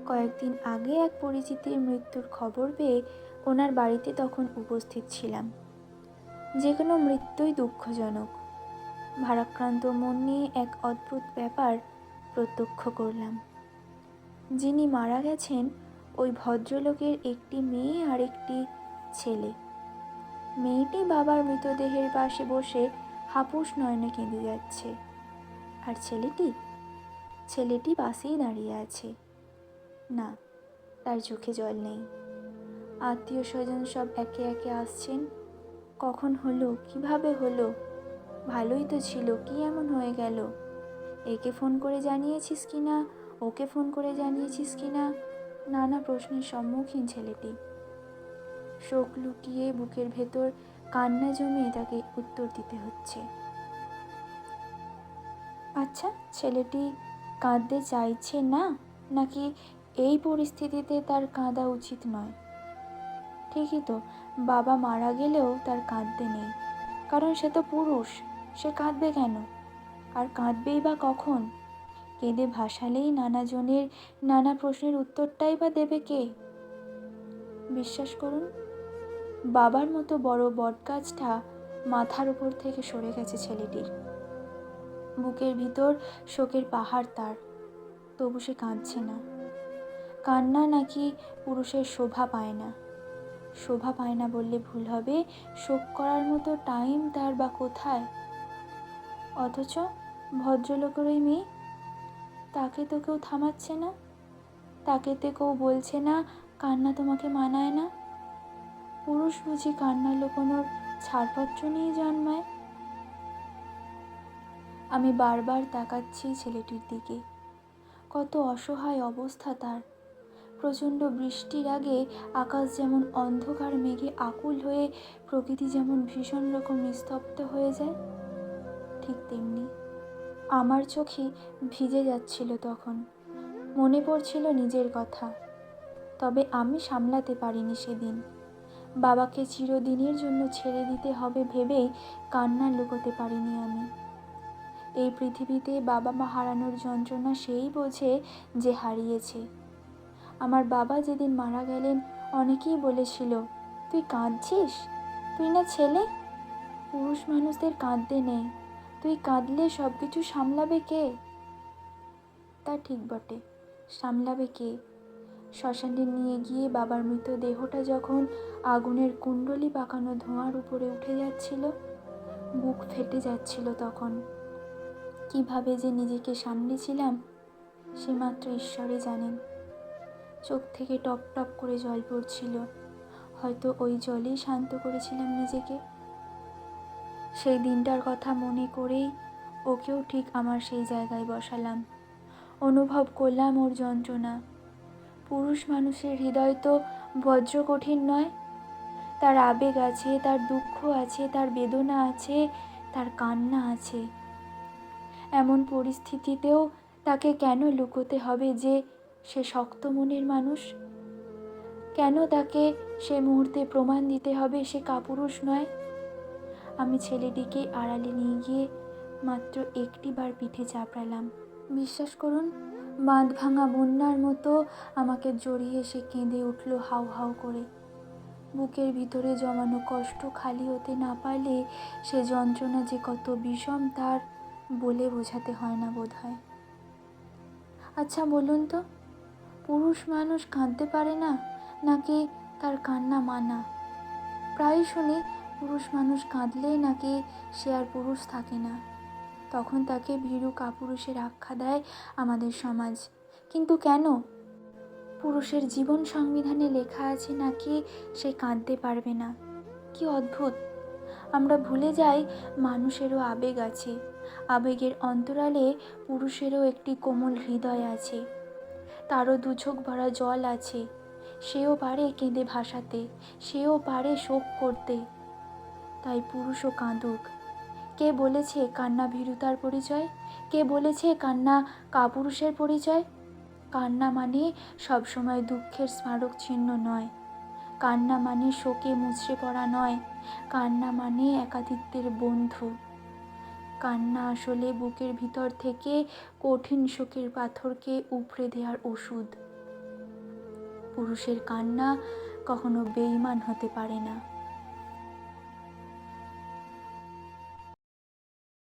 কয়েকদিন আগে এক পরিচিতির মৃত্যুর খবর পেয়ে ওনার বাড়িতে তখন উপস্থিত ছিলাম। যে কোনো মৃত্যুই দুঃখজনক। ভারাক্রান্ত মন নিয়ে এক অদ্ভুত ব্যাপার প্রত্যক্ষ করলাম। যিনি মারা গেছেন ওই ভদ্রলোকের একটি মেয়ে আর একটি ছেলে। মেয়েটি বাবার মৃতদেহের পাশে বসে হাপুস নয়নে কেঁদে যাচ্ছে, আর ছেলেটি পাশেই দাঁড়িয়ে আছে। না, তার চোখে জল নেই। আত্মীয় স্বজন সব একে একে আসছেন। কখন হলো, কিভাবে হলো, ভালোই তো ছিল, কি এমন হয়ে গেল? একে ফোন করে জানিয়েছিস কিনা, ওকে ফোন করে জানিয়েছিস কিনা, নানা প্রশ্নের সম্মুখীন ছেলেটি। শোক লুকিয়ে বুকের ভেতর কান্না জমিয়ে তাকে উত্তর দিতে হচ্ছে। আচ্ছা, ছেলেটি কাঁদতে চাইছে না, নাকি এই পরিস্থিতিতে তার কাঁদা উচিত নয়? ঠিকই তো, বাবা মারা গেলেও তার কাঁদতে নেই, কারণ সে তো পুরুষ। সে কাঁদবে কেন? আর কাঁদবেই বা কখন? কেঁদে ভাসালেই নানা জনের নানা প্রশ্নের উত্তরটাই বা দেবে কে? বিশ্বাস করুন, বাবার মতো বড় বটগাছটা মাথার উপর থেকে সরে গেছে ছেলেটির। বুকের ভিতর শোকের পাহাড় তার, তবু সে কাঁদছে না। কান্না নাকি পুরুষের শোভা পায় না। শোভা পায় না বললে ভুল হবে, শোক করার মতো টাইম তার বা কোথায়? অথচ ভদ্রলোকের ওই মেয়ে, তাকে তো কেউ থামাচ্ছে না, তাকে তো কেউ বলছে না কান্না তোমাকে মানায় না। পুরুষ বুঝি কান্না লুকোনোর ছাড়পত্র নিয়ে জন্মায়? আমি বারবার তাকাচ্ছি ছেলেটির দিকে। কত অসহায় অবস্থা তার। প্রচণ্ড বৃষ্টির আগে আকাশ যেমন অন্ধকার মেঘে আকুল হয়ে প্রকৃতি যেমন ভীষণ রকম নিস্তব্ধ হয়ে যায়, ঠিক তেমনি আমার চোখে ভিজে যাচ্ছিল তখন। মনে পড়ছিল নিজের কথা। তবে আমি সামলাতে পারিনি সেদিন। বাবাকে চিরদিনের জন্য ছেড়ে দিতে হবে ভেবেই কান্না লুকোতে পারিনি আমি। এই পৃথিবীতে বাবা মা হারানোর যন্ত্রণা সেই বোঝে যে হারিয়েছে। আমার বাবা যেদিন মারা গেলেন, অনেকেই বলেছিল, তুই কাঁদছিস? তুই না ছেলে? পুরুষ মানুষদের কাঁদতে নেই, তুই কাঁদলে সব কিছু সামলাবে কে? তা ঠিক বটে, সামলাবে কে? শ্মশানে নিয়ে গিয়ে বাবার মৃতদেহটা যখন আগুনের কুণ্ডলি পাকানো ধোঁয়ার উপরে উঠে যাচ্ছিল, বুক ফেটে যাচ্ছিল তখন। কিভাবে যে নিজেকে সামলেছিলাম সে মাত্র ঈশ্বরই জানেন। চোখ থেকে টপ টপ করে জল পড়ছিল। হয়তো ওই জলেই শান্ত করেছিলাম নিজেকে। সেই দিনটার কথা মনে করেই ওকেও ঠিক আমার সেই জায়গায় বসালাম। অনুভব করলাম ওর যন্ত্রণা। পুরুষ মানুষের হৃদয় তো বজ্র কঠিন নয়। তার আবেগ আছে, তার দুঃখ আছে, তার বেদনা আছে, তার কান্না আছে। এমন পরিস্থিতিতেও তাকে কেন লুকোতে হবে যে সে শক্ত মনের মানুষ? কেন তাকে সে মুহূর্তে প্রমাণ দিতে হবে সে কাপুরুষ নয়? আমি ছেলেটিকে আড়ালে নিয়ে গিয়ে মাত্র একটিবার পিঠে চাপড়ালাম। বিশ্বাস করুন, বাঁধ ভাঙা বন্যার মতো আমাকে জড়িয়ে সে কেঁদে উঠল হাউ হাউ করে। বুকের ভিতরে জমানো কষ্ট খালি হতে না পারলে সে যন্ত্রণা যে কত বিষম তার বলে বোঝাতে হয় না বোধহয়। আচ্ছা বলুন তো, পুরুষ মানুষ কাঁদতে পারে না, নাকি তার কান্না মানা? প্রায় শুনি পুরুষ মানুষ কাঁদলেই নাকি সে আর পুরুষ থাকে না। তখন তাকে ভীরু কাপুরুষের আখ্যা দেয় আমাদের সমাজ। কিন্তু কেন? পুরুষের জীবন সংবিধানে লেখা আছে নাকি সে কাঁদতে পারবে না। কি অদ্ভুত! আমরা ভুলে যাই মানুষেরও আবেগ আছে। আবেগের অন্তরালে পুরুষেরও একটি কোমল হৃদয় আছে, তারও দুচোখ ভরা জল আছে। সেও পারে কেঁদে ভাসাতে, সেও পারে শোক করতে। তাই পুরুষও কাঁদুক। কে বলেছে কান্না ভীরুতার পরিচয়? কে বলেছে কান্না কাপুরুষের পরিচয়? কান্না মানে সবসময় দুঃখের স্মারক চিহ্ন নয়। কান্না মানে শোকে মুচড়ে পড়া নয়। কান্না মানে একাকিত্বের বন্ধু। কান্না আসলে বুকের ভিতর থেকে কঠিন শোকের পাথরকে উপড়ে দেওয়ার ওষুধ। পুরুষের কান্না কখনো বেঈমান হতে পারে না।